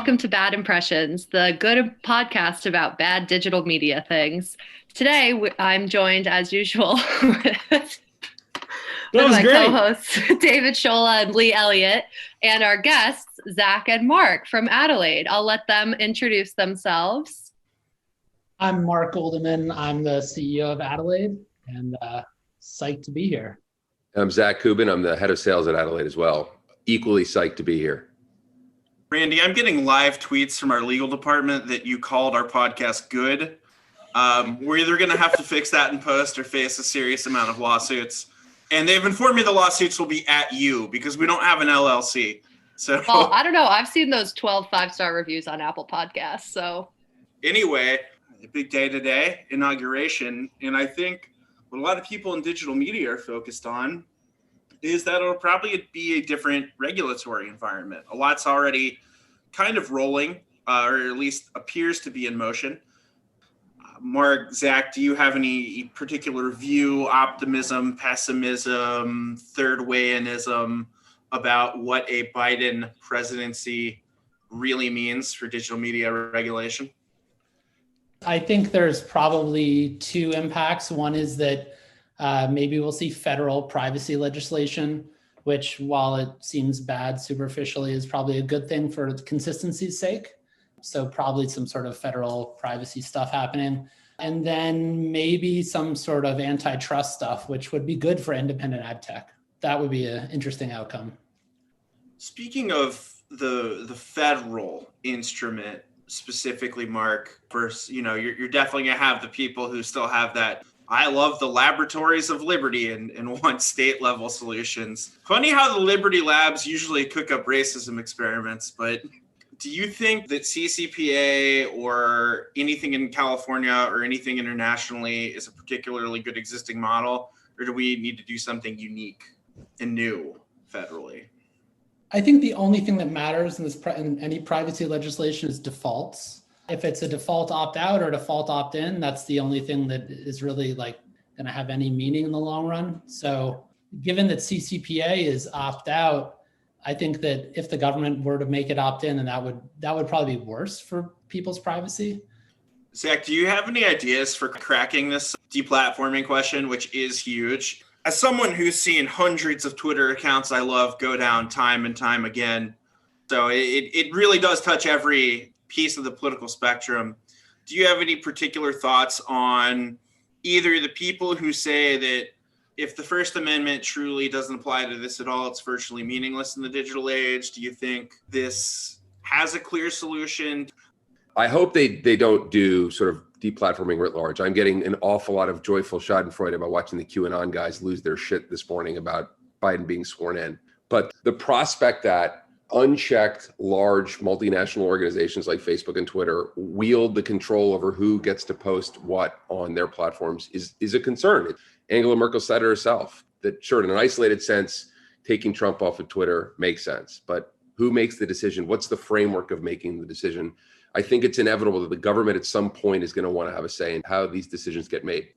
welcome to Bad Impressions, the good podcast about bad digital media things. Today, I'm joined, as usual, with my co-hosts, David Shola and Lee Elliott, and our guests, Zach and Marc from Adelaide. I'll let them introduce themselves. I'm Marc Gludimann. I'm the CEO of Adelaide, and psyched to be here. I'm Zach Kubin. I'm the head of sales at Adelaide as well. Equally psyched to be here. Randy, I'm getting live tweets from our legal department that you called our podcast good. We're either going to have to fix that in post or face a serious amount of lawsuits. And they've informed me the lawsuits will be at you because we don't have an LLC. So, well, I don't know. I've seen those 12 5-star reviews on Apple Podcasts. So anyway, the big day today, inauguration. And I think what a lot of people in digital media are focused on is that it'll probably be a different regulatory environment. A lot's already kind of rolling, or at least appears to be in motion. Marc, Zach, do you have any particular view, optimism, pessimism, third wayinism about what a Biden presidency really means for digital media regulation? I think there's probably two impacts. One is that maybe we'll see federal privacy legislation, which, while it seems bad superficially, is probably a good thing for consistency's sake. So probably some sort of federal privacy stuff happening. And then maybe some sort of antitrust stuff, which would be good for independent ad tech. That would be an interesting outcome. Speaking of the federal instrument, specifically, Marc, first, you're definitely going to have the people who still have that I love the laboratories of liberty and want state level solutions. Funny how the Liberty Labs usually cook up racism experiments, but do you think that CCPA or anything in California or anything internationally is a particularly good existing model, or do we need to do something unique and new federally? I think the only thing that matters in any privacy legislation is defaults. If it's a default opt-out or default opt-in, that's the only thing that is really going to have any meaning in the long run. So given that CCPA is opt-out, I think that if the government were to make it opt-in, then that would probably be worse for people's privacy. Zach, do you have any ideas for cracking this deplatforming question, which is huge? As someone who's seen hundreds of Twitter accounts I love go down time and time again, so it really does touch every piece of the political spectrum. Do you have any particular thoughts on either the people who say that if the First Amendment truly doesn't apply to this at all, it's virtually meaningless in the digital age? Do you think this has a clear solution? I hope they don't do sort of deplatforming writ large. I'm getting an awful lot of joyful schadenfreude about watching the QAnon guys lose their shit this morning about Biden being sworn in. But the prospect that unchecked large multinational organizations like Facebook and Twitter wield the control over who gets to post what on their platforms is a concern. Angela Merkel said it herself that, sure, in an isolated sense, taking Trump off of Twitter makes sense, but who makes the decision? What's the framework of making the decision? I think it's inevitable that the government at some point is going to want to have a say in how these decisions get made.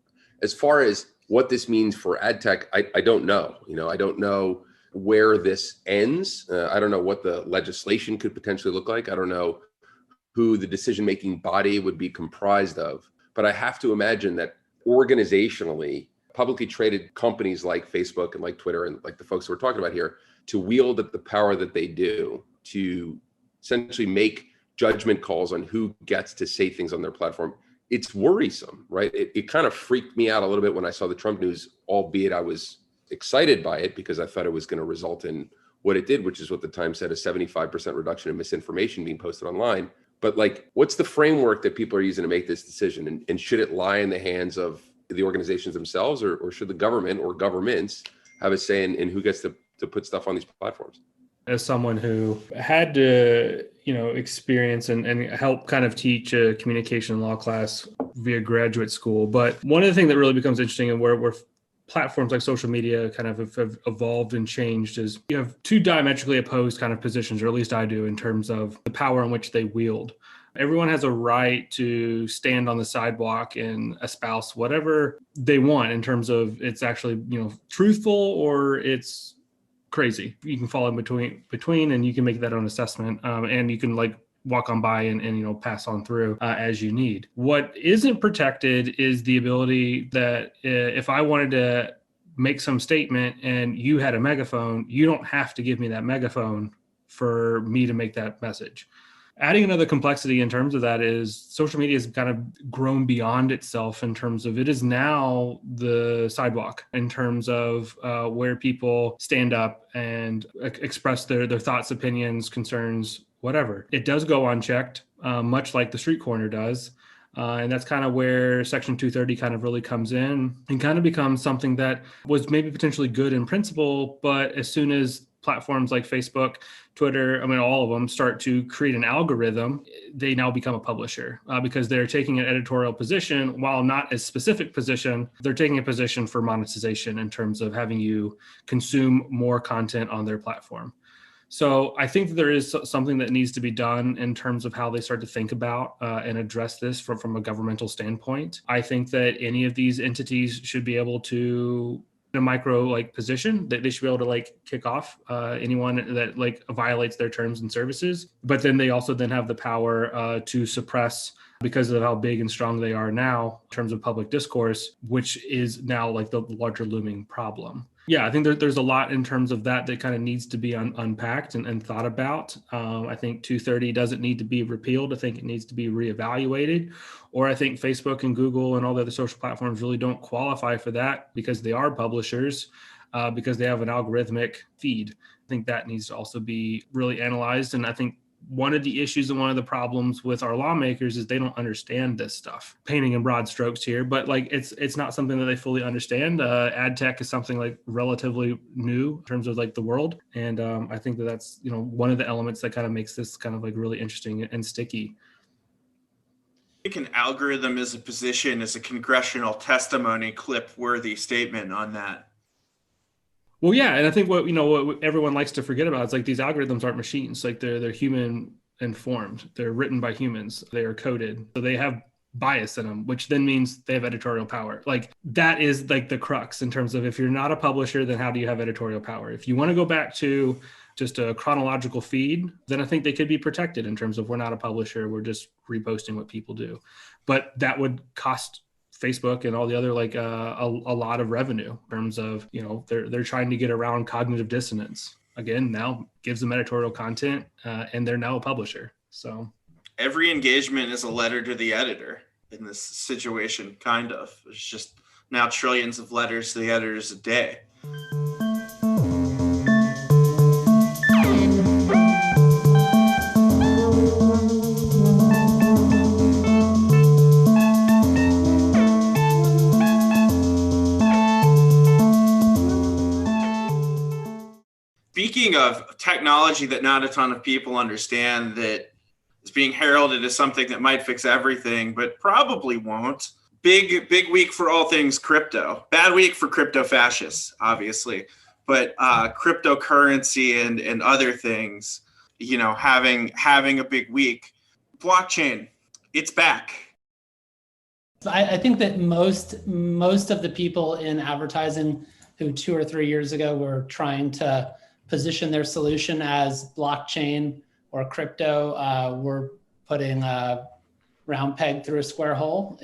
As far as what this means for ad tech, I don't know. I don't know where this ends. I don't know what the legislation could potentially look like. I don't know who the decision-making body would be comprised of. But I have to imagine that organizationally, publicly traded companies like Facebook and like Twitter and like the folks we're talking about here, to wield the power that they do to essentially make judgment calls on who gets to say things on their platform, it's worrisome, right? It kind of freaked me out a little bit when I saw the Trump news, albeit I was excited by it because I thought it was going to result in what it did, which is what the Times said, a 75% reduction in misinformation being posted online. But what's the framework that people are using to make this decision? And should it lie in the hands of the organizations themselves, or should the government or governments have a say in who gets to put stuff on these platforms? As someone who had to, experience and help kind of teach a communication law class via graduate school. But one of the things that really becomes interesting and where platforms like social media kind of have evolved and changed is you have two diametrically opposed kind of positions, or at least I do, in terms of the power in which they wield. Everyone has a right to stand on the sidewalk and espouse whatever they want in terms of it's actually, truthful or it's crazy. You can fall in between and you can make that own assessment. And you can walk on by and pass on through as you need. What isn't protected is the ability that if I wanted to make some statement and you had a megaphone, you don't have to give me that megaphone for me to make that message. Adding another complexity in terms of that is social media has kind of grown beyond itself in terms of it is now the sidewalk in terms of where people stand up and express their thoughts, opinions, concerns, whatever. It does go unchecked, much like the street corner does. And that's kind of where Section 230 kind of really comes in and kind of becomes something that was maybe potentially good in principle, but as soon as platforms like Facebook, Twitter, all of them start to create an algorithm, they now become a publisher because they're taking an editorial position, while not a specific position, they're taking a position for monetization in terms of having you consume more content on their platform. So I think that there is something that needs to be done in terms of how they start to think about and address this from a governmental standpoint. I think that any of these entities should be able to, in a micro position, that they should be able to kick off anyone that violates their terms and services. But then they also then have the power to suppress, because of how big and strong they are now in terms of public discourse, which is now the larger looming problem. Yeah, I think there's a lot in terms of that kind of needs to be unpacked and thought about. I think 230 doesn't need to be repealed. I think it needs to be reevaluated. Or I think Facebook and Google and all the other social platforms really don't qualify for that because they are publishers, because they have an algorithmic feed. I think that needs to also be really analyzed. And I think one of the issues and one of the problems with our lawmakers is they don't understand this stuff. Painting in broad strokes here, but it's not something that they fully understand. Ad tech is something relatively new in terms of the world, and I think that's one of the elements that kind of makes this kind of really interesting and sticky. I think an algorithm as a position is a congressional testimony clip worthy statement on that. Well, yeah, and I think what everyone likes to forget about is these algorithms aren't machines. They're human informed. They're written by humans. They are coded, so they have bias in them, which then means they have editorial power. That is the crux in terms of, if you're not a publisher, then how do you have editorial power? If you want to go back to just a chronological feed, then I think they could be protected in terms of, we're not a publisher, we're just reposting what people do. But that would cost Facebook and all the other a lot of revenue in terms of they're trying to get around cognitive dissonance. Again, now gives them editorial content and they're now a publisher. So every engagement is a letter to the editor in this situation, kind of. It's just now trillions of letters to the editors a day. Speaking of technology that not a ton of people understand, that is being heralded as something that might fix everything, but probably won't. Big week for all things crypto. Bad week for crypto fascists, obviously. But cryptocurrency and other things, having a big week. Blockchain, it's back. I think that most of the people in advertising who 2 or 3 years ago were trying to position their solution as blockchain or crypto were putting a round peg through a square hole.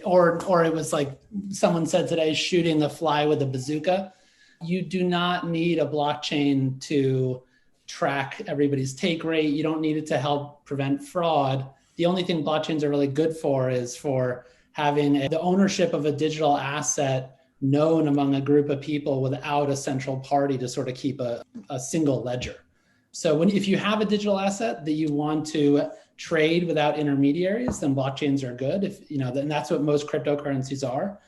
Or it was like someone said today, shooting the fly with a bazooka. You do not need a blockchain to track everybody's take rate. You don't need it to help prevent fraud. The only thing blockchains are really good for is for having the ownership of a digital asset known among a group of people without a central party to sort of keep a single ledger. So if you have a digital asset that you want to trade without intermediaries, then blockchains are good. And that's what most cryptocurrencies are.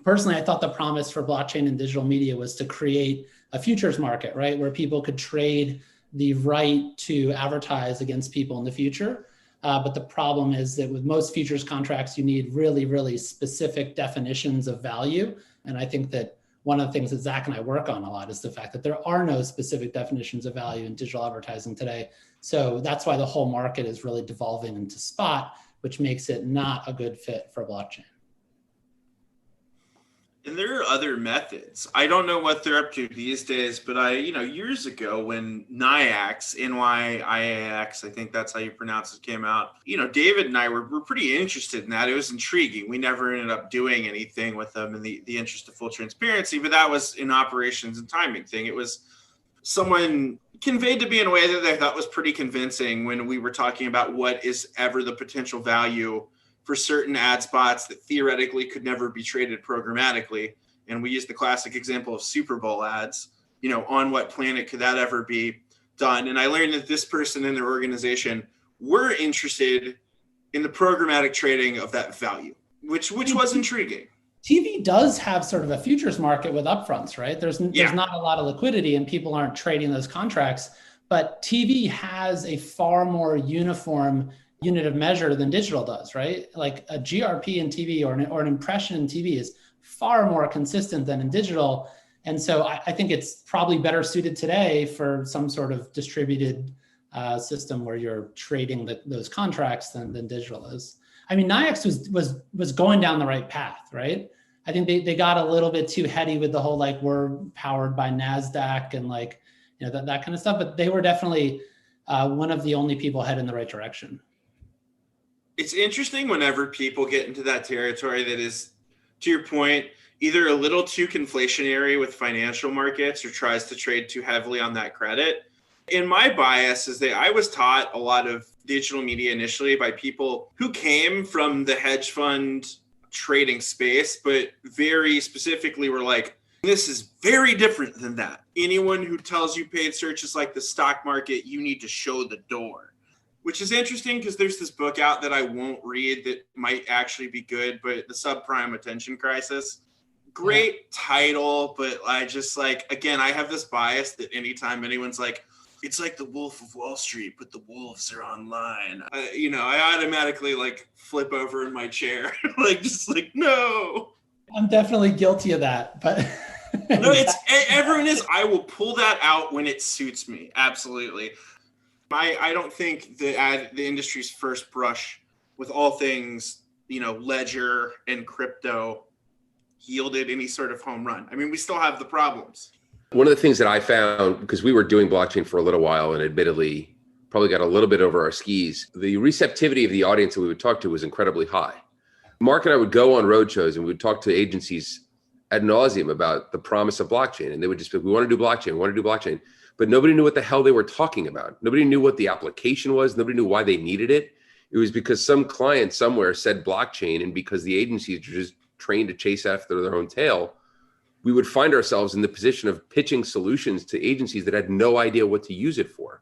Personally, I thought the promise for blockchain and digital media was to create a futures market, right? Where people could trade the right to advertise against people in the future. But the problem is that with most futures contracts, you need really, really specific definitions of value. And I think that one of the things that Zach and I work on a lot is the fact that there are no specific definitions of value in digital advertising today. So that's why the whole market is really devolving into spot, which makes it not a good fit for blockchain. And there are other methods. I don't know what they're up to these days, but years ago when NIAX, NYIAX, I think that's how you pronounce it, came out, David and I were pretty interested in that. It was intriguing. We never ended up doing anything with them in the interest of full transparency, but that was an operations and timing thing. It was someone conveyed to me in a way that I thought was pretty convincing when we were talking about what is ever the potential value for certain ad spots that theoretically could never be traded programmatically. And we used the classic example of Super Bowl ads, on what planet could that ever be done? And I learned that this person in their organization were interested in the programmatic trading of that value, which was intriguing. TV does have sort of a futures market with upfronts, right? There's not a lot of liquidity and people aren't trading those contracts, but TV has a far more uniform unit of measure than digital does, right? Like a GRP in TV or an impression in TV is far more consistent than in digital. And so I think it's probably better suited today for some sort of distributed system where you're trading those contracts than digital is. I mean, NIAX was going down the right path, right? I think they got a little bit too heady with the whole, like, we're powered by NASDAQ and that kind of stuff, but they were definitely one of the only people headed in the right direction. It's interesting whenever people get into that territory that is, to your point, either a little too conflationary with financial markets or tries to trade too heavily on that credit. And my bias is that I was taught a lot of digital media initially by people who came from the hedge fund trading space, but very specifically were like, this is very different than that. Anyone who tells you paid search is like the stock market, you need to show the door. Which is interesting because there's this book out that I won't read that might actually be good, but The Subprime Attention Crisis. Great title, but I just again, I have this bias that anytime anyone's like, it's like the Wolf of Wall Street, but the wolves are online. I automatically flip over in my chair, no. I'm definitely guilty of that, but no, everyone is. I will pull that out when it suits me. Absolutely. I don't think the industry's first brush with all things, ledger and crypto yielded any sort of home run. I mean, we still have the problems. One of the things that I found, because we were doing blockchain for a little while and admittedly probably got a little bit over our skis, the receptivity of the audience that we would talk to was incredibly high. Mark and I would go on roadshows and we would talk to agencies ad nauseum about the promise of blockchain. And they would just be, we want to do blockchain, we want to do blockchain. But nobody knew what the hell they were talking about. Nobody knew what the application was. Nobody knew why they needed it. It was because some client somewhere said blockchain, and because the agencies are just trained to chase after their own tail, we would find ourselves in the position of pitching solutions to agencies that had no idea what to use it for.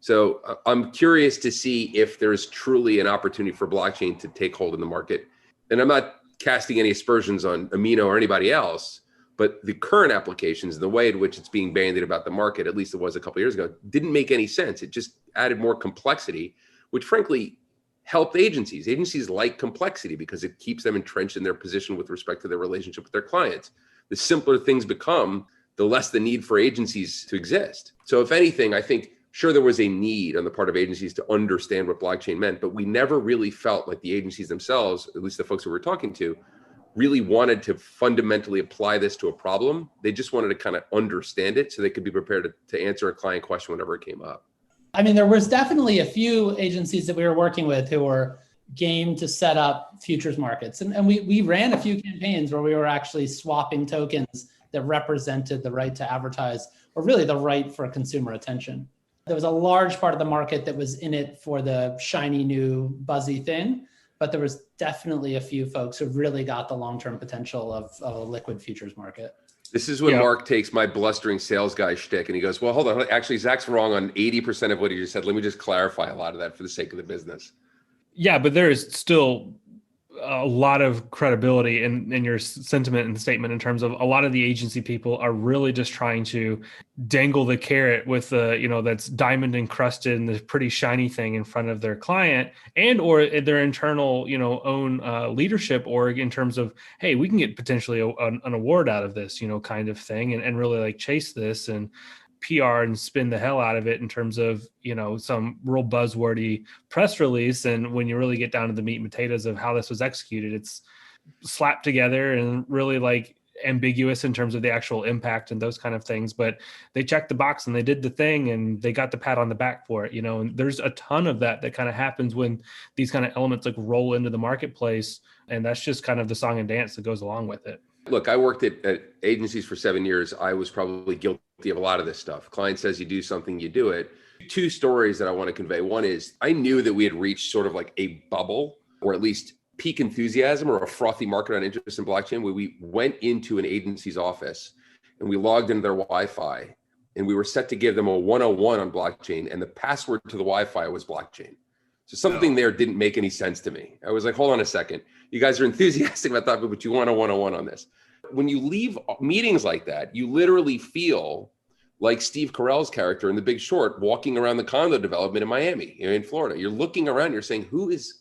So I'm curious to see if there's truly an opportunity for blockchain to take hold in the market. And I'm not casting any aspersions on Amino or anybody else, but the current applications, the way in which it's being bandied about the market, at least it was a couple of years ago, didn't make any sense. It just added more complexity, which frankly helped agencies. Agencies like complexity because it keeps them entrenched in their position with respect to their relationship with their clients. The simpler things become, the less the need for agencies to exist. So if anything, I think, sure, there was a need on the part of agencies to understand what blockchain meant, but we never really felt like the agencies themselves, at least the folks who we were talking to, really wanted to fundamentally apply this to a problem. They just wanted to kind of understand it so they could be prepared to answer a client question whenever it came up. I mean, there was definitely a few agencies that we were working with who were game to set up futures markets. And we ran a few campaigns where we were actually swapping tokens that represented the right to advertise, or really the right for consumer attention. There was a large part of the market that was in it for the shiny new buzzy thing, but there was definitely a few folks who really got the long-term potential of a liquid futures market. This is when Mark takes my blustering sales guy shtick and he goes, well, hold on. Actually, Zach's wrong on 80% of what he just said. Let me just clarify a lot of that for the sake of the business. Yeah, but there is still a lot of credibility in your sentiment and statement in terms of a lot of the agency people are really just trying to dangle the carrot with that's diamond encrusted and this pretty shiny thing in front of their client and or their internal own leadership org in terms of, hey, we can get potentially an award out of this kind of thing and really chase this and PR and spin the hell out of it in terms of, some real buzzwordy press release. And when you really get down to the meat and potatoes of how this was executed, it's slapped together and really ambiguous in terms of the actual impact and those kind of things, but they checked the box and they did the thing and they got the pat on the back for it, and there's a ton of that kind of happens when these kind of elements like roll into the marketplace. And that's just kind of the song and dance that goes along with it. Look, I worked at agencies for 7 years. I was probably guilty of a lot of this stuff. Client says you do something, you do it. Two stories that I want to convey. One is I knew that we had reached sort of like a bubble, or at least peak enthusiasm, or a frothy market on interest in blockchain, where we went into an agency's office and we logged into their Wi-Fi and we were set to give them a 101 on blockchain, and the password to the Wi-Fi was blockchain. So something there didn't make any sense to me. I was like, hold on a second. You guys are enthusiastic about that, but you want a 101 on this. When you leave meetings like that, you literally feel like Steve Carell's character in The Big Short, walking around the condo development in Miami, in Florida. You're looking around, you're saying, who is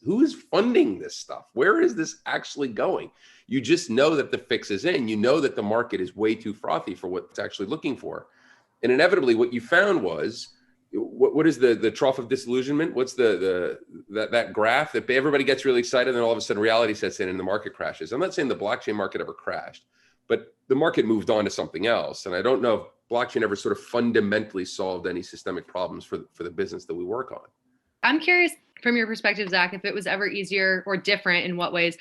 funding this stuff? Where is this actually going? You just know that the fix is in. You know that the market is way too frothy for what it's actually looking for. And inevitably, what you found was, what is the trough of disillusionment? What's that graph that everybody gets really excited, and then all of a sudden reality sets in and the market crashes? I'm not saying the blockchain market ever crashed, but the market moved on to something else. And I don't know if blockchain ever sort of fundamentally solved any systemic problems for the business that we work on. I'm curious from your perspective, Zach, if it was ever easier or different in what ways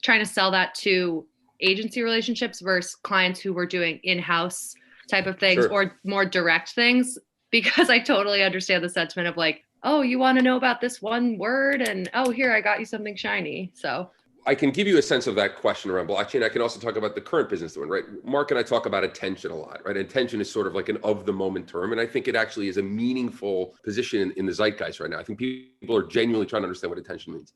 trying to sell that to agency relationships versus clients who were doing in-house type of things, Sure. or more direct things, because I totally understand the sentiment of like, oh, you want to know about this one word, and oh, here, I got you something shiny. So I can give you a sense of that question around blockchain. I can also talk about the current business doing, right? Mark and I talk about attention a lot, right? Attention is sort of like an of the moment term. And I think it actually is a meaningful position in the zeitgeist right now. I think people are genuinely trying to understand what attention means.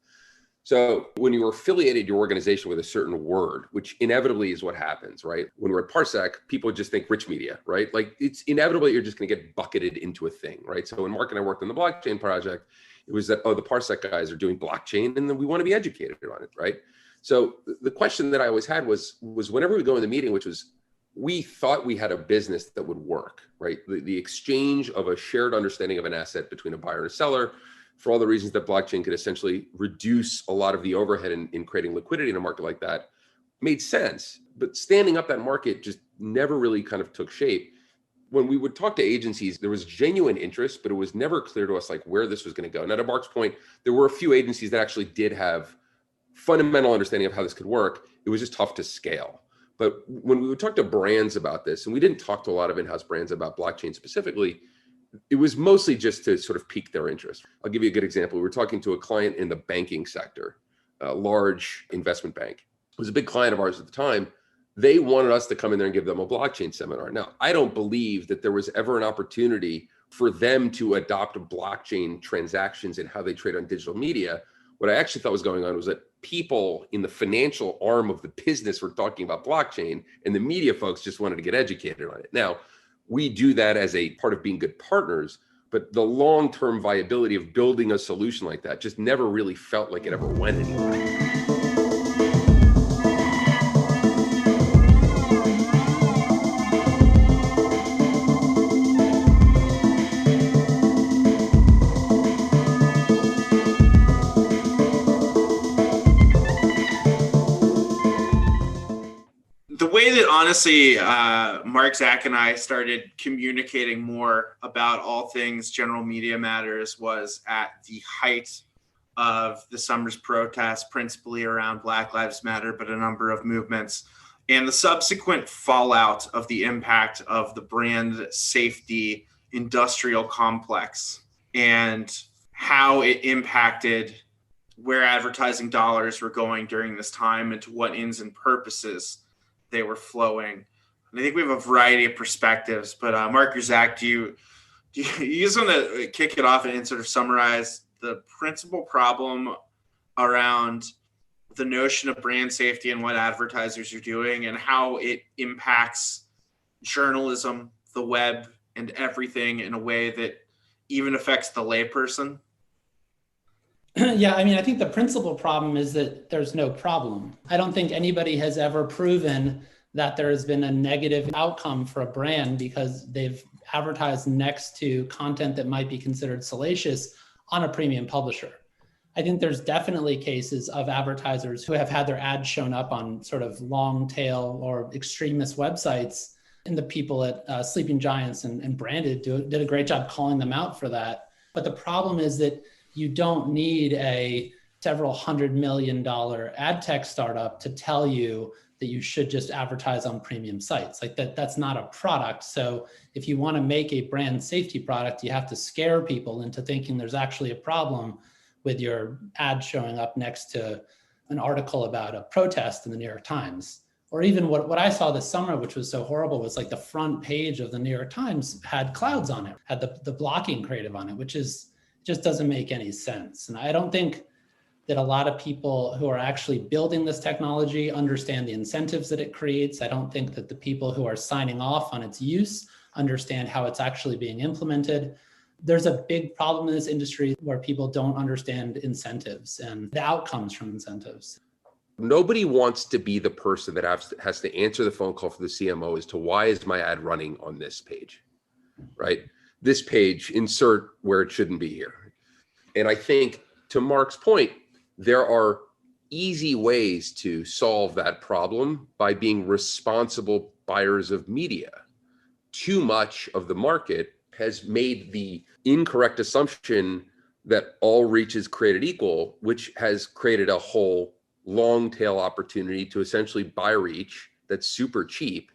So when you affiliated your organization with a certain word, which inevitably is what happens, right? When we're at Parsec, people just think rich media, right? Like it's inevitable you're just going to get bucketed into a thing, right? So when Mark and I worked on the blockchain project, it was that, oh, the Parsec guys are doing blockchain and then we want to be educated on it, right? So the question that I always had was whenever we go in the meeting, which was, we thought we had a business that would work, right? The exchange of a shared understanding of an asset between a buyer and a seller, for all the reasons that blockchain could essentially reduce a lot of the overhead in creating liquidity in a market like that, made sense. But standing up that market just never really kind of took shape. When we would talk to agencies, there was genuine interest, but it was never clear to us like where this was going to go. Now, to Mark's point, there were a few agencies that actually did have fundamental understanding of how this could work. It was just tough to scale. But when we would talk to brands about this, and we didn't talk to a lot of in-house brands about blockchain specifically, it was mostly just to sort of pique their interest. I'll give you a good example. We were talking to a client in the banking sector, a large investment bank. It was a big client of ours at the time. They wanted us to come in there and give them a blockchain seminar. Now, I don't believe that there was ever an opportunity for them to adopt blockchain transactions and how they trade on digital media. What I actually thought was going on was that people in the financial arm of the business were talking about blockchain, and the media folks just wanted to get educated on it. Now, we do that as a part of being good partners, but the long-term viability of building a solution like that just never really felt like it ever went anywhere. The way that honestly, Mark, Zach, and I started communicating more about all things general media matters was at the height of the summer's protests, principally around Black Lives Matter, but a number of movements, and the subsequent fallout of the impact of the brand safety industrial complex and how it impacted where advertising dollars were going during this time and to what ends and purposes they were flowing. And I think we have a variety of perspectives, but Mark or Zach, do you just want to kick it off and sort of summarize the principal problem around the notion of brand safety and what advertisers are doing and how it impacts journalism, the web, and everything in a way that even affects the layperson? Yeah, I mean, I think the principal problem is that there's no problem. I don't think anybody has ever proven that there has been a negative outcome for a brand because they've advertised next to content that might be considered salacious on a premium publisher. I think there's definitely cases of advertisers who have had their ads shown up on sort of long tail or extremist websites. And the people at Sleeping Giants and Branded did a great job calling them out for that. But the problem is that you don't need a several $100 million ad tech startup to tell you that you should just advertise on premium sites. Like that's not a product. So if you want to make a brand safety product, you have to scare people into thinking there's actually a problem with your ad showing up next to an article about a protest in the New York Times. Or even what I saw this summer, which was so horrible, was like the front page of the New York Times had clouds on it, had the blocking creative on it, which just doesn't make any sense. And I don't think that a lot of people who are actually building this technology understand the incentives that it creates. I don't think that the people who are signing off on its use understand how it's actually being implemented. There's a big problem in this industry where people don't understand incentives and the outcomes from incentives. Nobody wants to be the person that has to answer the phone call for the CMO as to why is my ad running on this page, right? This page, insert where it shouldn't be here. And I think to Marc's point, there are easy ways to solve that problem by being responsible buyers of media. Too much of the market has made the incorrect assumption that all reach is created equal, which has created a whole long tail opportunity to essentially buy reach that's super cheap,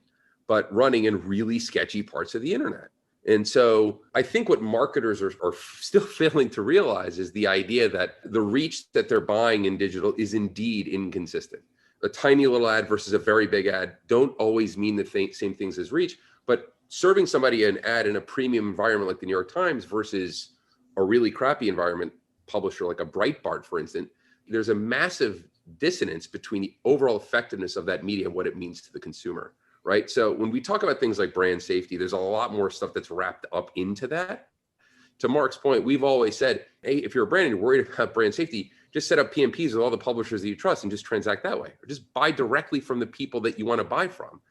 but running in really sketchy parts of the internet. And so I think what marketers are still failing to realize is the idea that the reach that they're buying in digital is indeed inconsistent. A tiny little ad versus a very big ad don't always mean the same things as reach, but serving somebody an ad in a premium environment like the New York Times versus a really crappy environment publisher like a Breitbart, for instance, there's a massive dissonance between the overall effectiveness of that media and what it means to the consumer, right? So when we talk about things like brand safety, there's a lot more stuff that's wrapped up into that. To Marc's point, we've always said, hey, if you're a brand and you're worried about brand safety, just set up PMPs with all the publishers that you trust and just transact that way, or just buy directly from the people that you want to buy from.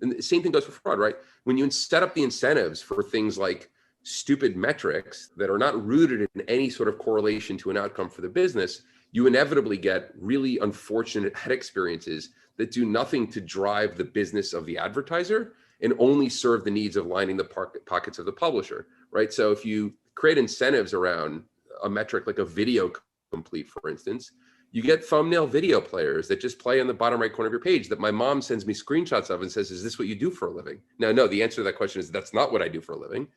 And the same thing goes for fraud, right? When you set up the incentives for things like stupid metrics that are not rooted in any sort of correlation to an outcome for the business, you inevitably get really unfortunate ad experiences that do nothing to drive the business of the advertiser and only serve the needs of lining the pockets of the publisher, right? So if you create incentives around a metric like a video complete, for instance, you get thumbnail video players that just play on the bottom right corner of your page that my mom sends me screenshots of and says, is this what you do for a living? Now, no, the answer to that question is that's not what I do for a living.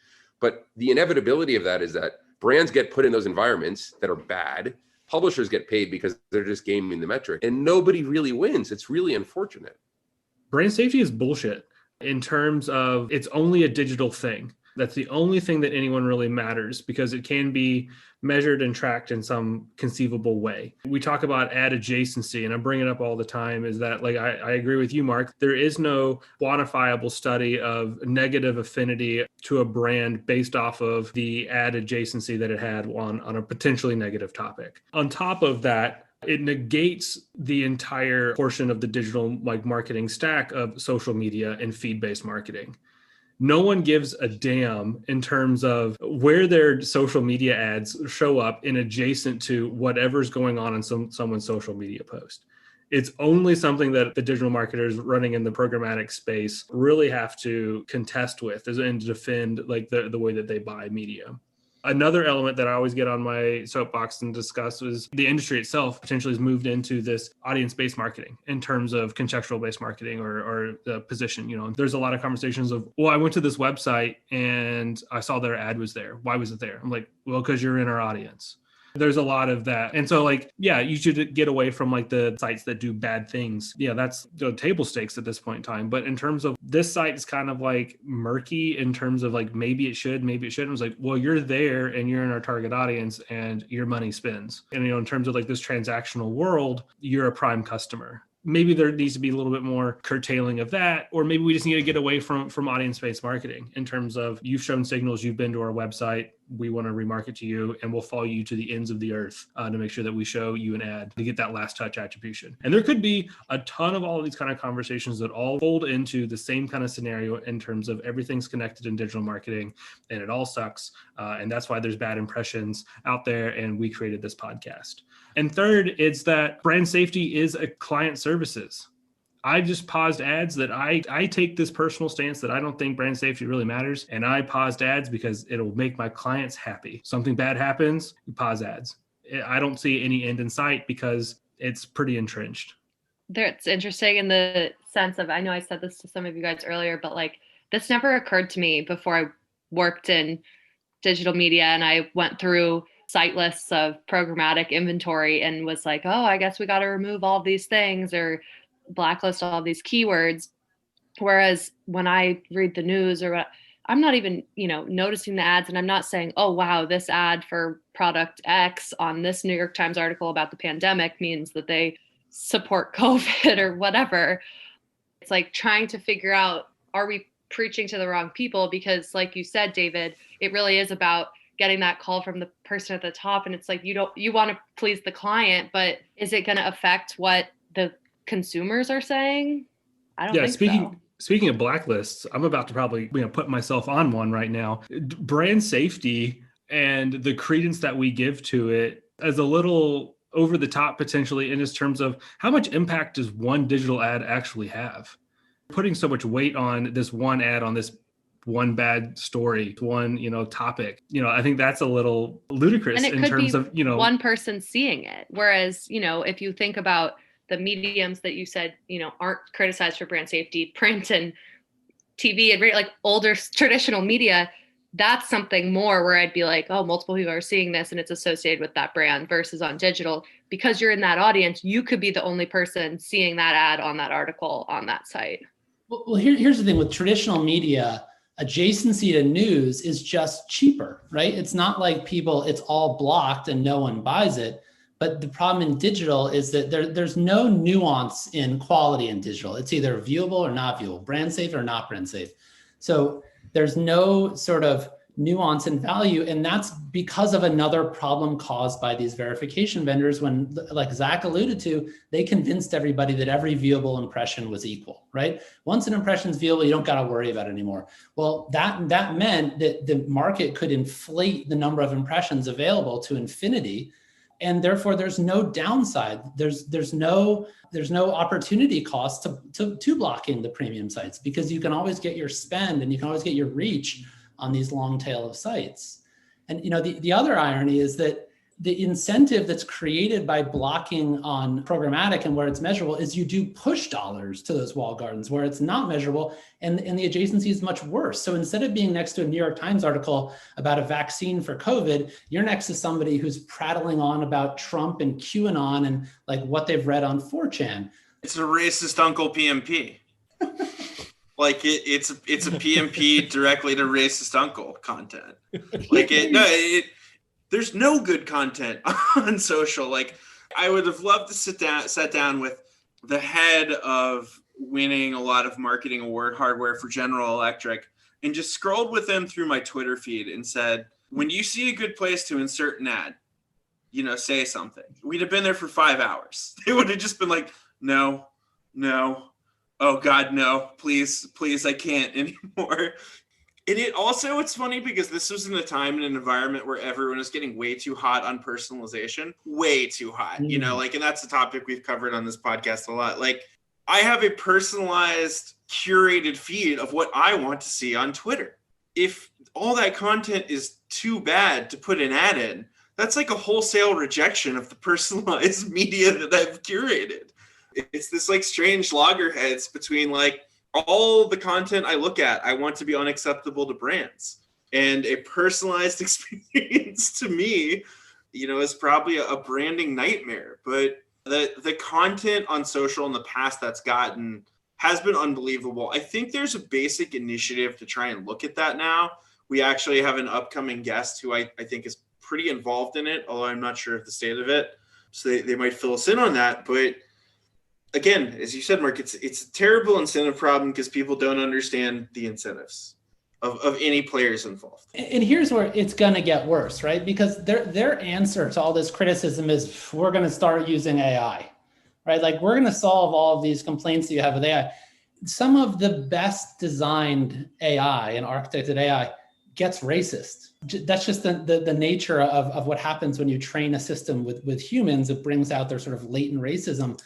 But the inevitability of that is that brands get put in those environments that are bad. Publishers get paid because they're just gaming the metric and nobody really wins. It's really unfortunate. Brand safety is bullshit in terms of it's only a digital thing. That's the only thing that anyone really matters because it can be measured and tracked in some conceivable way. We talk about ad adjacency, and I bring it up all the time, is that like I agree with you, Marc. There is no quantifiable study of negative affinity to a brand based off of the ad adjacency that it had on a potentially negative topic. On top of that, it negates the entire portion of the digital like marketing stack of social media and feed-based marketing. No one gives a damn in terms of where their social media ads show up in adjacent to whatever's going on in someone's social media post. It's only something that the digital marketers running in the programmatic space really have to contest with and defend like the way that they buy media. Another element that I always get on my soapbox and discuss is the industry itself potentially has moved into this audience-based marketing in terms of contextual-based marketing or the position. You know, there's a lot of conversations of, well, I went to this website and I saw their ad was there. Why was it there? I'm like, well, because you're in our audience. There's a lot of that. And so like, yeah, you should get away from like the sites that do bad things. Yeah, that's table stakes at this point in time. But in terms of this site is kind of like murky in terms of like, maybe it should, maybe it shouldn't. It was like, well, you're there and you're in our target audience and your money spends. And, you know, in terms of like this transactional world, you're a prime customer. Maybe there needs to be a little bit more curtailing of that, or maybe we just need to get away from audience-based marketing in terms of you've shown signals, you've been to our website, we want to remarket to you, and we'll follow you to the ends of the earth to make sure that we show you an ad to get that last touch attribution. And there could be a ton of all of these kind of conversations that all fold into the same kind of scenario in terms of everything's connected in digital marketing and it all sucks. And that's why there's bad impressions out there. And we created this podcast. And third, it's that brand safety is a client services. I just paused ads that I take this personal stance that I don't think brand safety really matters. And I paused ads because it'll make my clients happy. Something bad happens, you pause ads. I don't see any end in sight because it's pretty entrenched. It's interesting in the sense of, I know I said this to some of you guys earlier, but like this never occurred to me before I worked in digital media and I went through site lists of programmatic inventory and was like, oh, I guess we got to remove all these things or blacklist all these keywords. Whereas when I read the news or I'm not even, noticing the ads and I'm not saying, oh, wow, this ad for product X on this New York Times article about the pandemic means that they support COVID or whatever. It's like trying to figure out, are we preaching to the wrong people? Because like you said, David, it really is about getting that call from the person at the top. And it's like, you want to please the client, but is it going to affect what the consumers are saying? I don't think so. Speaking of blacklists, I'm about to probably put myself on one right now. Brand safety and the credence that we give to it as a little over the top potentially in terms of how much impact does one digital ad actually have? Putting so much weight on this one ad on this one bad story, one, topic, I think that's a little ludicrous in terms of, one person seeing it. Whereas, if you think about the mediums that you said, aren't criticized for brand safety, print and TV and like older traditional media, that's something more where I'd be like, oh, multiple people are seeing this and it's associated with that brand versus on digital. Because you're in that audience, you could be the only person seeing that ad on that article on that site. Well, here's the thing with traditional media, adjacency to news is just cheaper, right? It's not like it's all blocked and no one buys it. But the problem in digital is that there's no nuance in quality in digital. It's either viewable or not viewable, brand safe or not brand safe. So there's no sort of nuance in value. And that's because of another problem caused by these verification vendors when, like Zach alluded to, they convinced everybody that every viewable impression was equal, right? Once an impression is viewable, you don't got to worry about it anymore. Well, that meant that the market could inflate the number of impressions available to infinity. And therefore, there's no downside. There's no opportunity cost to blocking the premium sites because you can always get your spend and you can always get your reach on these long tail of sites. And the other irony is that the incentive that's created by blocking on programmatic and where it's measurable is you do push dollars to those walled gardens where it's not measurable and the adjacency is much worse. So instead of being next to a New York Times article about a vaccine for COVID, you're next to somebody who's prattling on about Trump and QAnon and like what they've read on 4chan. It's a racist Uncle PMP. Like it's a PMP directly to racist uncle content. Like there's no good content on social. Like I would have loved to sat down with the head of winning a lot of marketing award hardware for General Electric and just scrolled with them through my Twitter feed and said, when you see a good place to insert an ad, say something. We'd have been there for 5 hours. They would have just been like, no. Oh God, no, please, I can't anymore. And it's funny because this was in a time and an environment where everyone is getting way too hot on personalization, way too hot, and that's a topic we've covered on this podcast a lot. Like I have a personalized curated feed of what I want to see on Twitter. If all that content is too bad to put an ad in, that's like a wholesale rejection of the personalized media that I've curated. It's this like strange loggerheads between like all the content I look at, I want to be unacceptable to brands. And a personalized experience to me, is probably a branding nightmare. But the content on social in the past has been unbelievable. I think there's a basic initiative to try and look at that now. We actually have an upcoming guest who I think is pretty involved in it, although I'm not sure of the state of it. So they might fill us in on that. But again, as you said, Mark, it's a terrible incentive problem because people don't understand the incentives. of any players involved. And here's where it's going to get worse, right? Because their answer to all this criticism is, we're going to start using AI, right? Like, we're going to solve all of these complaints that you have with AI. Some of the best designed AI and architected AI gets racist. That's just the nature of what happens when you train a system with humans. It brings out their sort of latent racism.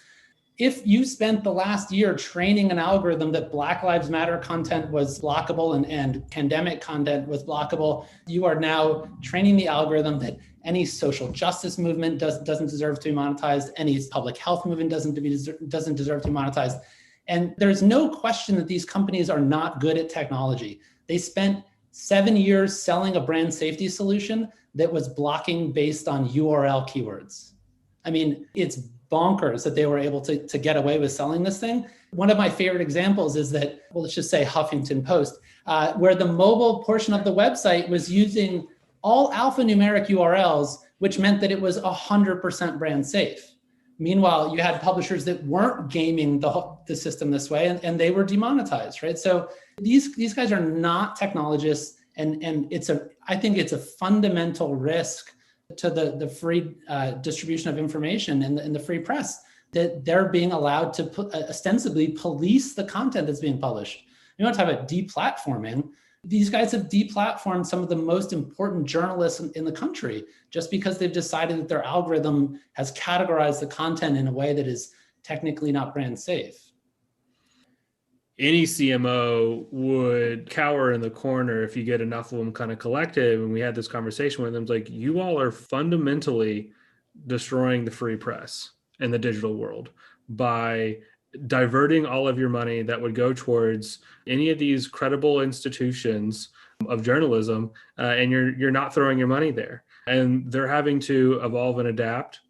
If you spent the last year training an algorithm that Black Lives Matter content was blockable and pandemic content was blockable, you are now training the algorithm that any social justice movement doesn't deserve to be monetized, any public health movement doesn't deserve to be monetized. And there's no question that these companies are not good at technology. They spent 7 years selling a brand safety solution that was blocking based on URL keywords. I mean, it's bonkers that they were able to get away with selling this thing. One of my favorite examples is that, well, let's just say Huffington Post, where the mobile portion of the website was using all alphanumeric URLs, which meant that it was 100% brand safe. Meanwhile, you had publishers that weren't gaming the system this way, and they were demonetized, right? So these guys are not technologists, and I think it's a fundamental risk to the free distribution of information and the free press, that they're being allowed to ostensibly police the content that's being published. You want to talk about deplatforming. These guys have deplatformed some of the most important journalists in the country just because they've decided that their algorithm has categorized the content in a way that is technically not brand safe. Any CMO would cower in the corner if you get enough of them kind of collective. And we had this conversation with them, it's like, you all are fundamentally destroying the free press in the digital world by diverting all of your money that would go towards any of these credible institutions of journalism, and you're not throwing your money there. And they're having to evolve and adapt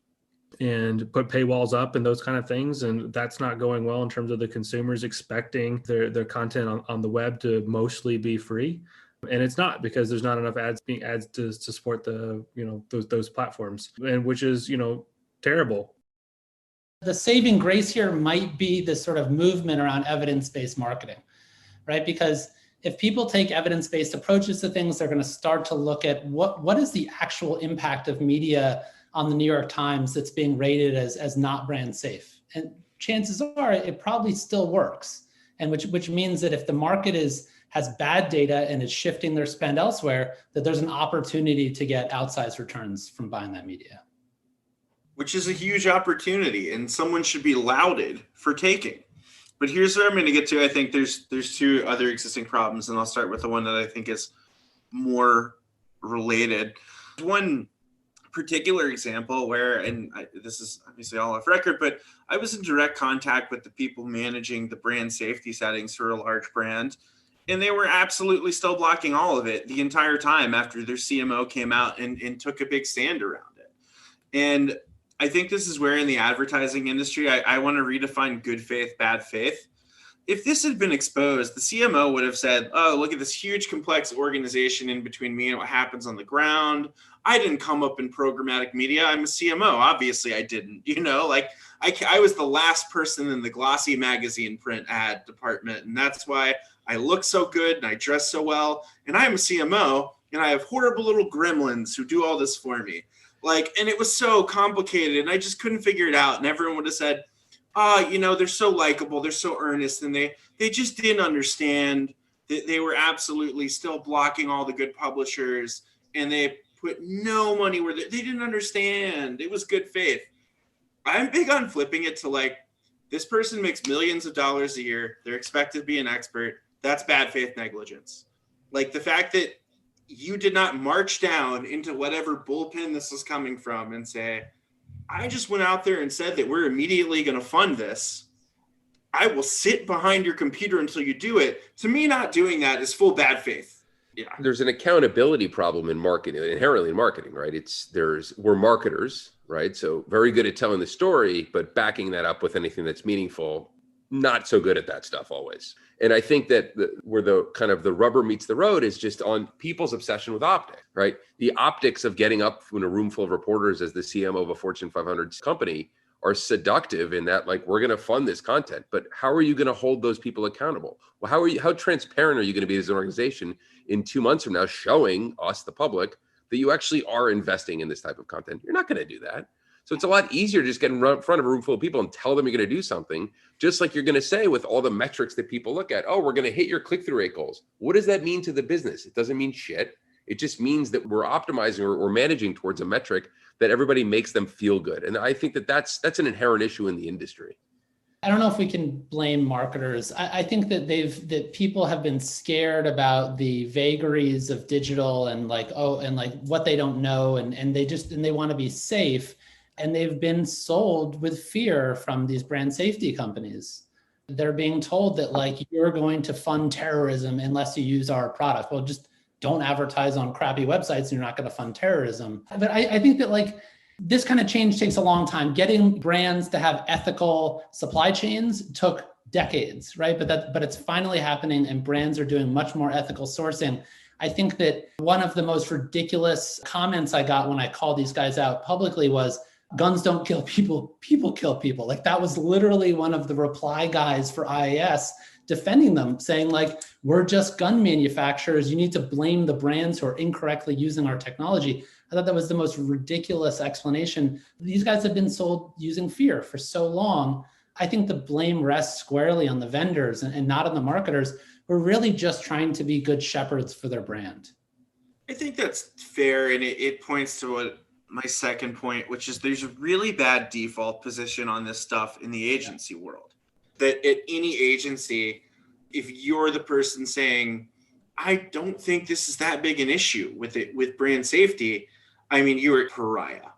and put paywalls up and those kind of things. And that's not going well in terms of the consumers expecting their content on the web to mostly be free. And it's not, because there's not enough ads to support the, those platforms, and which is, terrible. The saving grace here might be this sort of movement around evidence-based marketing, right? Because if people take evidence-based approaches to things, they're going to start to look at what is the actual impact of media on the New York Times that's being rated as not brand safe. And chances are it probably still works. And which means that if the market has bad data and is shifting their spend elsewhere, that there's an opportunity to get outsized returns from buying that media. Which is a huge opportunity, and someone should be lauded for taking. But here's where I'm going to get to. I think there's two other existing problems, and I'll start with the one that I think is more related. One particular example where, this is obviously all off record, but I was in direct contact with the people managing the brand safety settings for a large brand, and they were absolutely still blocking all of it the entire time after their CMO came out and took a big stand around it. And I think this is where in the advertising industry, I want to redefine good faith, bad faith. If this had been exposed, the CMO would have said, oh, look at this huge complex organization in between me and what happens on the ground. I didn't come up in programmatic media. I'm a CMO. Obviously I didn't, I was the last person in the glossy magazine print ad department. And that's why I look so good and I dress so well. And I'm a CMO and I have horrible little gremlins who do all this for me. And it was so complicated and I just couldn't figure it out. And everyone would have said, they're so likable, they're so earnest, and they just didn't understand that they were absolutely still blocking all the good publishers, and they put no money where they didn't understand. It was good faith. I'm big on flipping it to this person makes millions of dollars a year. They're expected to be an expert. That's bad faith negligence. The fact that you did not march down into whatever bullpen this was coming from and say, I just went out there and said that we're immediately going to fund this. I will sit behind your computer until you do it. To me, not doing that is full bad faith. Yeah. There's an accountability problem in marketing, inherently in marketing, right? We're marketers, right? So very good at telling the story, but backing that up with anything that's meaningful, not so good at that stuff always. And I think that where the kind of the rubber meets the road is just on people's obsession with optics, right? The optics of getting up in a room full of reporters as the CMO of a Fortune 500 company are seductive in that, like, we're going to fund this content, but how are you going to hold those people accountable? Well, how transparent are you going to be as an organization in 2 months from now, showing us, the public, that you actually are investing in this type of content? You're not going to do that. So it's a lot easier to just get in front of a room full of people and tell them you're going to do something, just like you're going to say with all the metrics that people look at. Oh, we're going to hit your click-through rate goals. What does that mean to the business? It doesn't mean shit. It just means that we're optimizing or managing towards a metric that everybody makes them feel good. And I think that that's an inherent issue in the industry. I don't know if we can blame marketers. I think that people have been scared about the vagaries of digital and like what they don't know, and they want to be safe. And they've been sold with fear from these brand safety companies. They're being told that, like, you're going to fund terrorism unless you use our product. Well, just don't advertise on crappy websites and you're not going to fund terrorism. But I think that, like, this kind of change takes a long time. Getting brands to have ethical supply chains took decades, right? But it's finally happening, and brands are doing much more ethical sourcing. I think that one of the most ridiculous comments I got when I called these guys out publicly was, guns don't kill people, people kill people. Like, that was literally one of the reply guys for IAS defending them, saying, like, we're just gun manufacturers. You need to blame the brands who are incorrectly using our technology. I thought that was the most ridiculous explanation. These guys have been sold using fear for so long. I think the blame rests squarely on the vendors and not on the marketers, who are really just trying to be good shepherds for their brand. I think that's fair, and it points to what my second point, which is there's a really bad default position on this stuff in the agency world. That at any agency, if you're the person saying, I don't think this is that big an issue with brand safety, I mean, you're a pariah.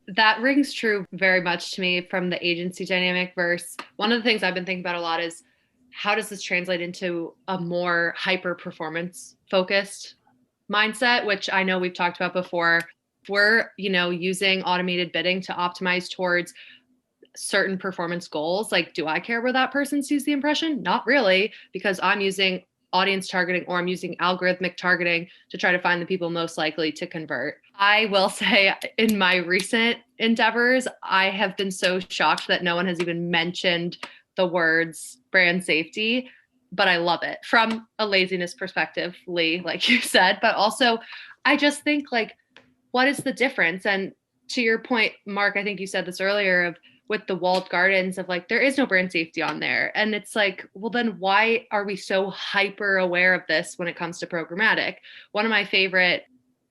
That rings true very much to me from the agency dynamic versus one of the things I've been thinking about a lot is, how does this translate into a more hyper performance focused mindset, which I know we've talked about before. We're, using automated bidding to optimize towards certain performance goals. Like, do I care where that person sees the impression? Not really, because I'm using audience targeting or I'm using algorithmic targeting to try to find the people most likely to convert. I will say, in my recent endeavors, I have been so shocked that no one has even mentioned the words brand safety, but I love it from a laziness perspective, Lee, like you said, but also I just think, like, what is the difference? And to your point, Mark, I think you said this earlier of with the walled gardens of, like, there is no brand safety on there. And it's like, well, then why are we so hyper aware of this when it comes to programmatic? One of my favorite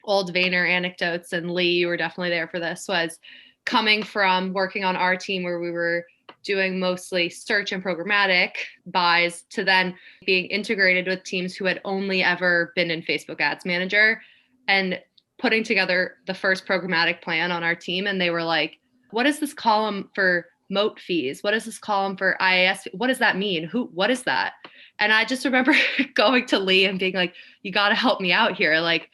old Vayner anecdotes, and Lee, you were definitely there for this, was coming from working on our team where we were doing mostly search and programmatic buys to then being integrated with teams who had only ever been in Facebook Ads Manager and putting together the first programmatic plan on our team. And they were like, what is this column for moat fees? What is this column for IAS? What does that mean? What is that? And I just remember going to Lee and being like, you got to help me out here. Like,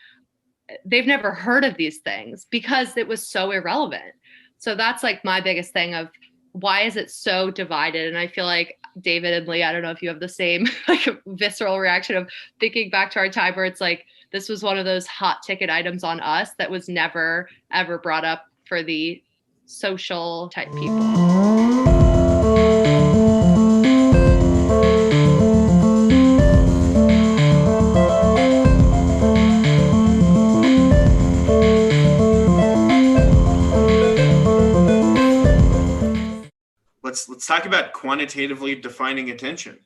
they've never heard of these things because it was so irrelevant. So that's, like, my biggest thing of why is it so divided? And I feel like David and Lee, I don't know if you have the same, like, visceral reaction of thinking back to our time where it's like, this was one of those hot ticket items on us that was never, ever brought up for the social type people. Let's talk about quantitatively defining attention.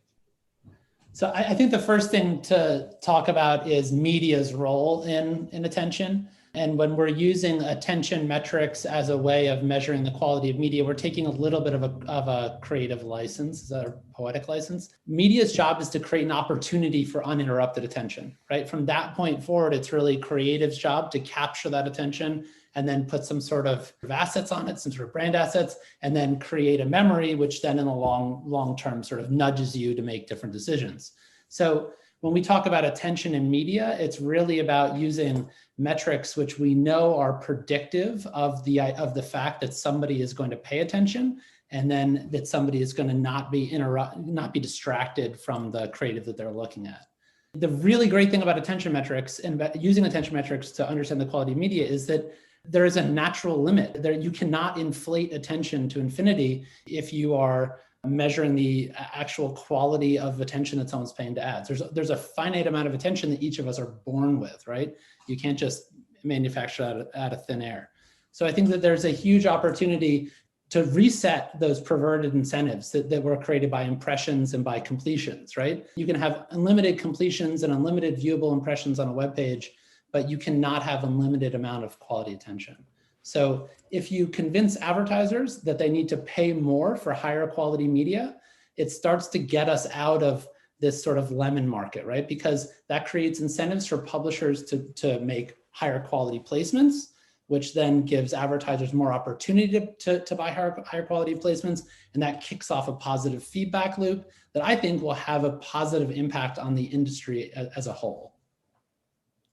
So I think the first thing to talk about is media's role in attention. And when we're using attention metrics as a way of measuring the quality of media, we're taking a little bit of a creative license, is that a poetic license? Media's job is to create an opportunity for uninterrupted attention, right? From that point forward, it's really creative's job to capture that attention and then put some sort of assets on it, some sort of brand assets, and then create a memory, which then in the long term sort of nudges you to make different decisions. So when we talk about attention in media, it's really about using metrics which we know are predictive of the fact that somebody is going to pay attention, and then that somebody is going to not be distracted from the creative that they're looking at. The really great thing about attention metrics and about using attention metrics to understand the quality of media is that there is a natural limit. There, you cannot inflate attention to infinity if you are measuring the actual quality of attention that someone's paying to ads. There's a finite amount of attention that each of us are born with, right? You can't just manufacture out of thin air. So I think that there's a huge opportunity to reset those perverted incentives that were created by impressions and by completions, right? You can have unlimited completions and unlimited viewable impressions on a web page, but you cannot have unlimited amount of quality attention. So if you convince advertisers that they need to pay more for higher quality media, it starts to get us out of this sort of lemon market, right? Because that creates incentives for publishers to make higher quality placements, which then gives advertisers more opportunity to buy higher quality placements. And that kicks off a positive feedback loop that I think will have a positive impact on the industry as a whole.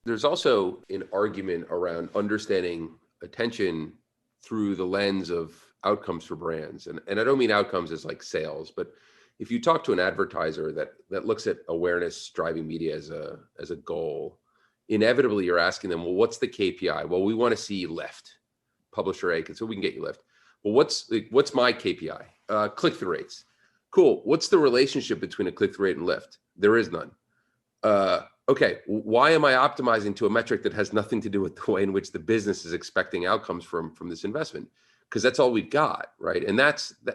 There's also an argument around understanding attention through the lens of outcomes for brands. And I don't mean outcomes as like sales, but if you talk to an advertiser that looks at awareness driving media as a goal, inevitably you're asking them, well, what's the KPI? Well, we want to see lift. Publisher A, so we can get you lift. Well, what's my KPI? Click-through rates. Cool. What's the relationship between a click-through rate and lift? There is none. Okay, why am I optimizing to a metric that has nothing to do with the way in which the business is expecting outcomes from this investment? Because that's all we've got, right? And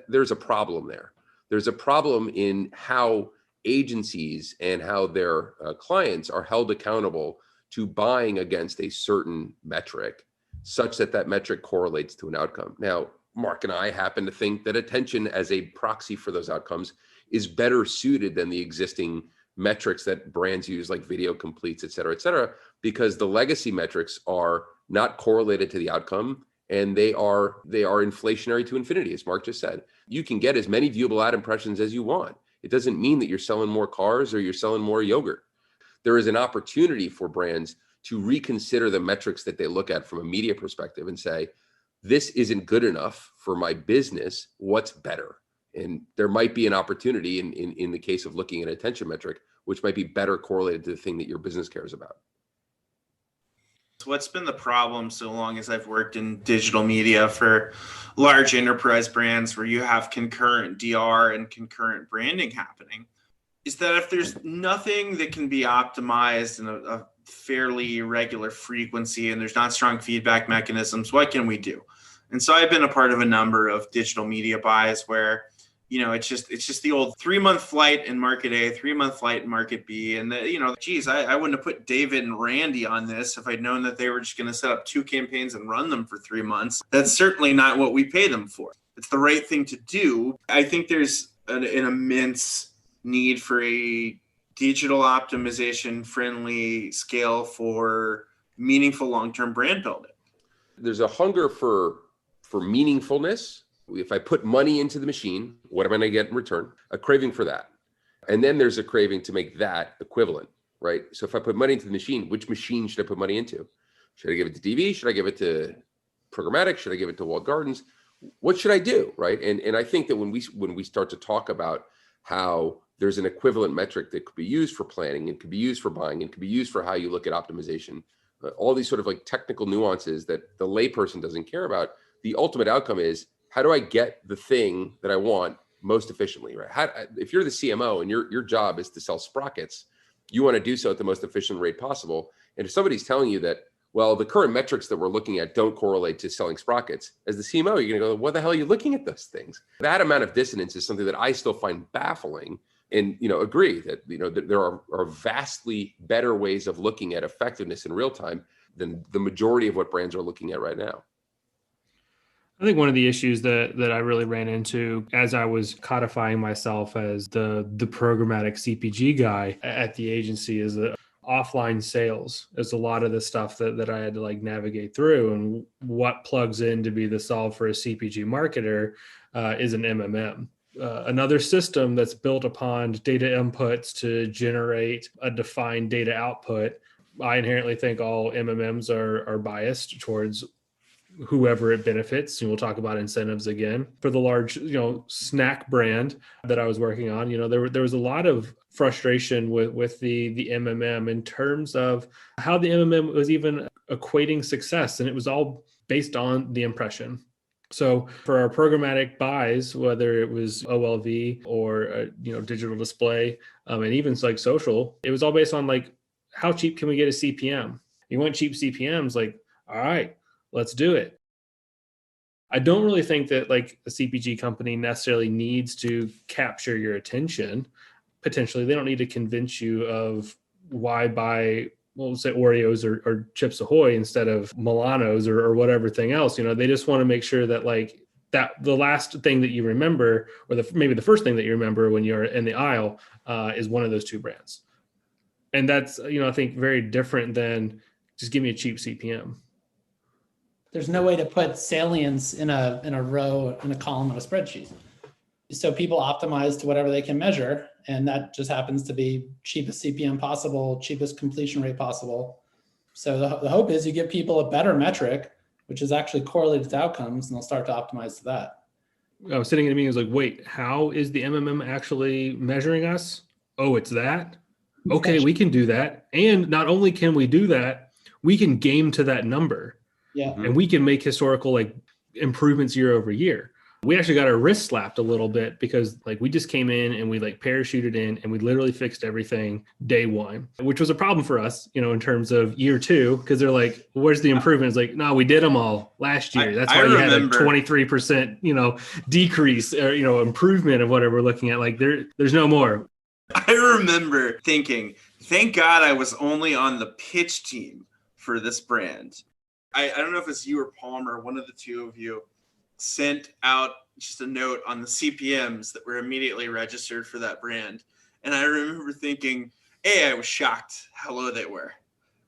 there's a problem there. There's a problem in how agencies and how their clients are held accountable to buying against a certain metric, such that metric correlates to an outcome. Now, Mark and I happen to think that attention as a proxy for those outcomes is better suited than the existing metrics that brands use, like video completes, et cetera, because the legacy metrics are not correlated to the outcome, and they are inflationary to infinity, as Mark just said. You can get as many viewable ad impressions as you want. It doesn't mean that you're selling more cars or you're selling more yogurt. There is an opportunity for brands to reconsider the metrics that they look at from a media perspective and say, this isn't good enough for my business. What's better? And there might be an opportunity in the case of looking at an attention metric, which might be better correlated to the thing that your business cares about. So what's been the problem so long as I've worked in digital media for large enterprise brands where you have concurrent DR and concurrent branding happening is that if there's nothing that can be optimized in a fairly regular frequency and there's not strong feedback mechanisms, what can we do? And so I've been a part of a number of digital media buys where, it's just the old 3-month flight in market A, 3-month flight in market B. And I wouldn't have put David and Randy on this if I'd known that they were just going to set up 2 campaigns and run them for 3 months. That's certainly not what we pay them for. It's the right thing to do. I think there's an immense need for a digital optimization friendly scale for meaningful long-term brand building. There's a hunger for meaningfulness. If I put money into the machine, what am I going to get in return? A craving for that. And then there's a craving to make that equivalent, right? So if I put money into the machine, which machine should I put money into? Should I give it to TV? Should I give it to programmatic? Should I give it to walled gardens? What should I do, right? And I think that when we start to talk about how there's an equivalent metric that could be used for planning and could be used for buying and could be used for how you look at optimization, all these sort of like technical nuances that the layperson doesn't care about, the ultimate outcome is, how do I get the thing that I want most efficiently, right? If you're the CMO and your job is to sell sprockets, you want to do so at the most efficient rate possible. And if somebody's telling you that, well, the current metrics that we're looking at don't correlate to selling sprockets, as the CMO, you're going to go, what the hell are you looking at those things? That amount of dissonance is something that I still find baffling, and agree that that there are vastly better ways of looking at effectiveness in real time than the majority of what brands are looking at right now. I think one of the issues that I really ran into as I was codifying myself as the programmatic CPG guy at the agency is that offline sales is a lot of the stuff that I had to like navigate through, and what plugs in to be the solve for a CPG marketer is an MMM. Another system that's built upon data inputs to generate a defined data output. I inherently think all MMMs are biased towards whoever it benefits. And we'll talk about incentives again. For the large, snack brand that I was working on, there was a lot of frustration with the MMM in terms of how the MMM was even equating success. And it was all based on the impression. So for our programmatic buys, whether it was OLV or digital display, and even like social, it was all based on like, how cheap can we get a CPM? You want cheap CPMs, like, all right, let's do it. I don't really think that like a CPG company necessarily needs to capture your attention. Potentially, they don't need to convince you of why buy, well, let's say Oreos or Chips Ahoy instead of Milanos or whatever thing else. They just want to make sure that like that the last thing that you remember, or maybe the first thing that you remember when you're in the aisle, is one of those two brands. And that's, I think very different than just give me a cheap CPM. There's no way to put salience in a row, in a column on a spreadsheet. So people optimize to whatever they can measure, and that just happens to be cheapest CPM possible, cheapest completion rate possible. So the hope is you give people a better metric, which is actually correlated to outcomes, and they'll start to optimize to that. I was sitting in a meeting, I was like, wait, how is the MMM actually measuring us? Oh, it's that? Okay, we can do that. And not only can we do that, we can game to that number. Yeah. And we can make historical like improvements year over year. We actually got our wrist slapped a little bit because like we just came in and we like parachuted in and we literally fixed everything day one, which was a problem for us, in terms of year two, because they're like, where's the improvement? It's like, no, we did them all last year. That's why you had a 23%, decrease or, improvement of whatever we're looking at. Like there's no more. I remember thinking, thank God I was only on the pitch team for this brand. I don't know if it's you or Palmer, one of the two of you, sent out just a note on the CPMs that were immediately registered for that brand. And I remember thinking, I was shocked how low they were,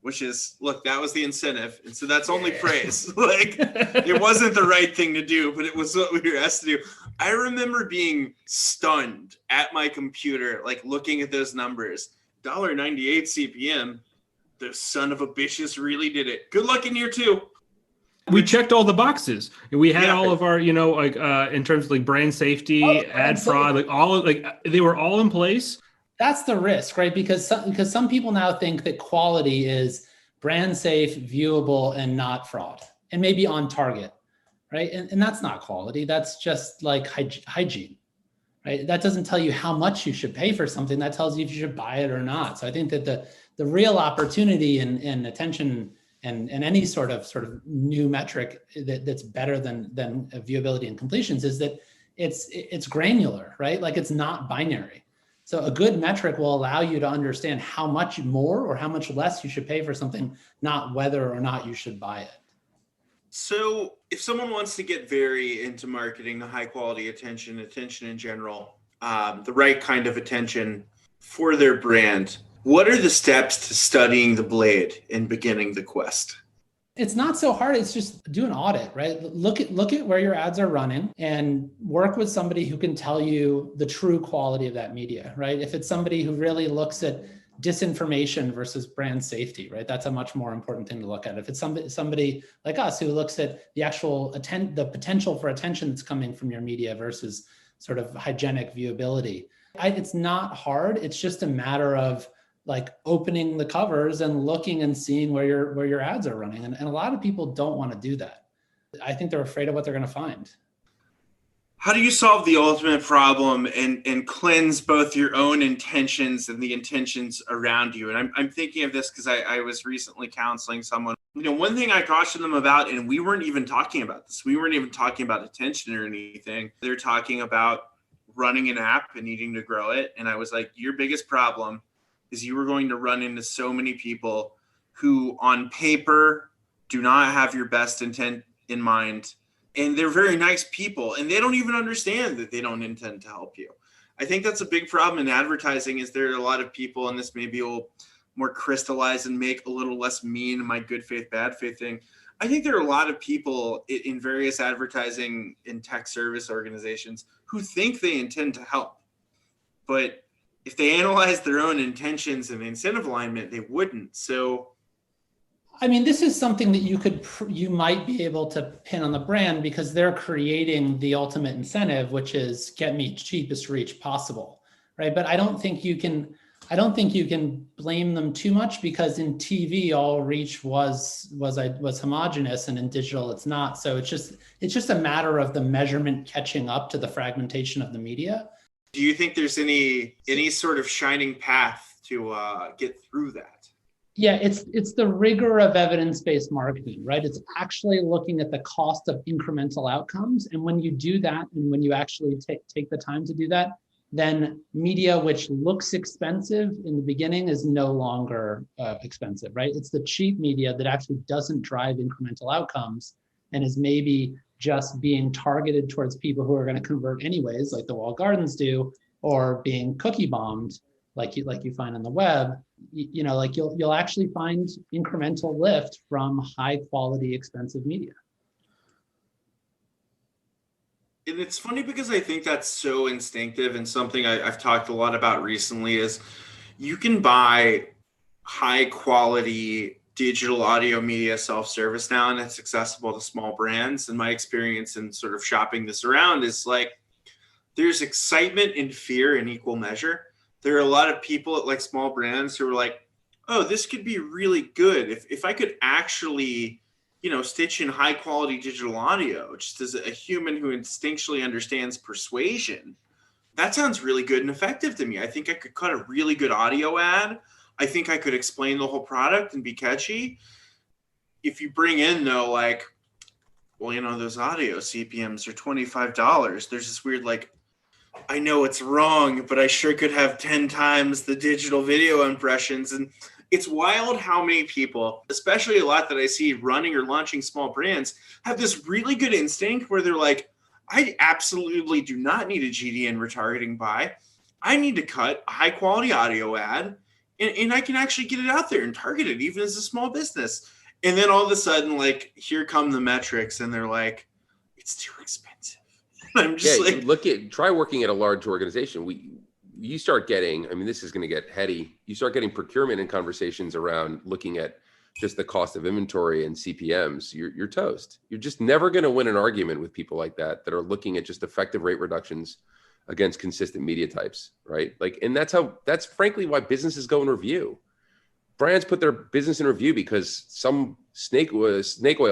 which is, look, that was the incentive. And so that's only praise. Like, it wasn't the right thing to do, but it was what we were asked to do. I remember being stunned at my computer, like looking at those numbers, $1.98 CPM. The son of a bitches really did it. Good luck in year two. We checked all the boxes. We had all of our, in terms of like brand safety, ad fraud, like all like they were all in place. That's the risk, right? Because some people now think that quality is brand safe, viewable, and not fraud, and maybe on target, right? And that's not quality. That's just like hygiene, right? That doesn't tell you how much you should pay for something. That tells you if you should buy it or not. So I think that the real opportunity in attention and any sort of new metric that's better than viewability and completions is that it's granular, right? Like it's not binary. So a good metric will allow you to understand how much more or how much less you should pay for something, not whether or not you should buy it. So if someone wants to get very into marketing, the high quality attention in general, the right kind of attention for their brand, what are the steps to studying the blade and beginning the quest? It's not so hard. It's just do an audit, right? Look at where your ads are running and work with somebody who can tell you the true quality of that media, right? If it's somebody who really looks at disinformation versus brand safety, right? That's a much more important thing to look at. If it's somebody like us who looks at the actual the potential for attention that's coming from your media versus sort of hygienic viewability, it's not hard. It's just a matter of like opening the covers and looking and seeing where your ads are running. And a lot of people don't want to do that. I think they're afraid of what they're going to find. How do you solve the ultimate problem and cleanse both your own intentions and the intentions around you? And I'm thinking of this because I was recently counseling someone. One thing I cautioned them about, and we weren't even talking about this. We weren't even talking about attention or anything. They're talking about running an app and needing to grow it. And I was like, your biggest problem is you are going to run into so many people who on paper do not have your best intent in mind. And they're very nice people and they don't even understand that they don't intend to help you. I think that's a big problem in advertising is there are a lot of people, and this maybe will more crystallize and make a little less mean my good faith, bad faith thing. I think there are a lot of people in various advertising and tech service organizations who think they intend to help, but if they analyze their own intentions and incentive alignment, they wouldn't. So, I mean, this is something that you might be able to pin on the brand because they're creating the ultimate incentive, which is get me cheapest reach possible, right? But I don't think you can I don't think you can blame them too much, because in TV, all reach was homogenous, and in digital, it's not. So it's just a matter of the measurement catching up to the fragmentation of the media. Do you think there's any sort of shining path to get through that? Yeah, it's the rigor of evidence-based marketing, right? It's actually looking at the cost of incremental outcomes. And when you do that, and when you actually take the time to do that, then media which looks expensive in the beginning is no longer expensive, right? It's the cheap media that actually doesn't drive incremental outcomes and is maybe just being targeted towards people who are going to convert anyways, like the walled gardens do, or being cookie bombed, like you find on the web. Like you'll actually find incremental lift from high quality, expensive media. And it's funny because I think that's so instinctive, and something I've talked a lot about recently is you can buy high quality digital audio media self-service now, and it's accessible to small brands. And my experience in sort of shopping this around is like, there's excitement and fear in equal measure. There are a lot of people at like small brands who are like, oh, this could be really good. If I could actually, stitch in high quality digital audio, just as a human who instinctually understands persuasion, that sounds really good and effective to me. I think I could cut a really good audio ad. I think I could explain the whole product and be catchy. If you bring in though, like, well, those audio CPMs are $25. There's this weird, like, I know it's wrong, but I sure could have 10 times the digital video impressions. And it's wild how many people, especially a lot that I see running or launching small brands, have this really good instinct where they're like, I absolutely do not need a GDN retargeting buy. I need to cut a high quality audio ad, and I can actually get it out there and target it even as a small business. And then all of a sudden, like, here come the metrics, and they're like, it's too expensive. I'm just try working at a large organization. You start getting, this is going to get heady. You start getting procurement in conversations around looking at just the cost of inventory and CPMs. You're toast. You're just never going to win an argument with people like that are looking at just effective rate reductions against consistent media types, right? Like, and that's frankly why businesses go in review. Brands put their business in review because some snake oil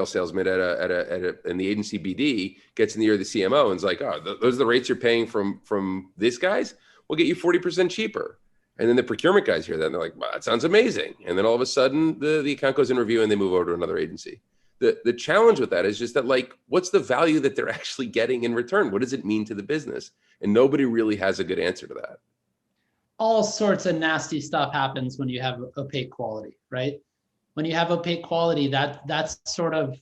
salesman in the agency BD gets in the ear of the CMO and is like, oh, those are the rates you're paying from this guys? We'll get you 40% cheaper. And then the procurement guys hear that and they're like, wow, that sounds amazing. And then all of a sudden the account goes in review and they move over to another agency. The challenge with that is just that, like, what's the value that they're actually getting in return? What does it mean to the business? And nobody really has a good answer to that. All sorts of nasty stuff happens when you have opaque quality, right? When you have opaque quality, that sort of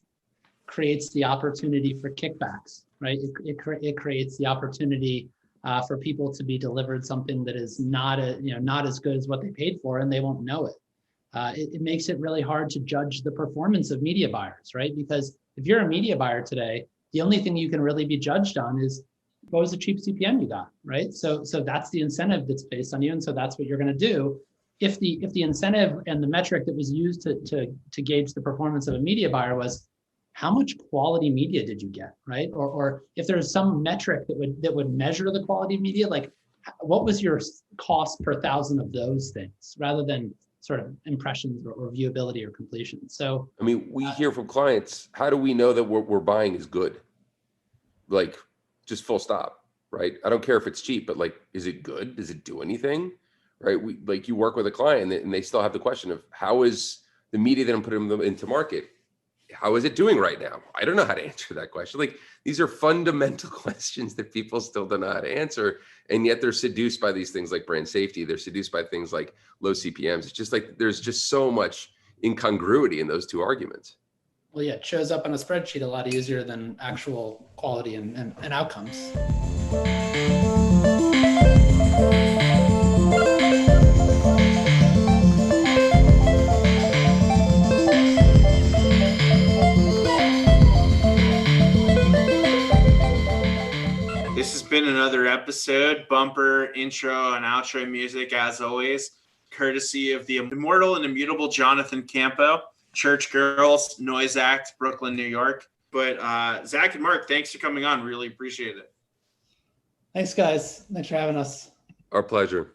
creates the opportunity for kickbacks, right? It creates the opportunity for people to be delivered something that is not as good as what they paid for, and they won't know it. It makes it really hard to judge the performance of media buyers, right? Because if you're a media buyer today, the only thing you can really be judged on is what was the cheap CPM you got, right? So that's the incentive that's based on you, and so that's what you're going to do. If the incentive and the metric that was used to gauge the performance of a media buyer was how much quality media did you get, right? Or if there's some metric that would measure the quality of media, like what was your cost per thousand of those things, rather than sort of impressions or viewability or completion. So we hear from clients, how do we know that what we're buying is good? Like, just full stop, right? I don't care if it's cheap, but like, is it good? Does it do anything, right? You work with a client and they still have the question of how is the media that I'm putting them into market, how is it doing right now? I don't know how to answer that question. Like, these are fundamental questions that people still don't know how to answer. And yet they're seduced by these things like brand safety. They're seduced by things like low CPMs. It's just like, there's just so much incongruity in those two arguments. Well, yeah, it shows up on a spreadsheet a lot easier than actual quality and outcomes. This has been another episode. Bumper, intro, and outro music, as always, courtesy of the immortal and immutable Jonathan Campo. Church Girls, Noise Act, Brooklyn, New York. But Zach and Mark, thanks for coming on. Really appreciate it. Thanks, guys. Thanks for having us. Our pleasure.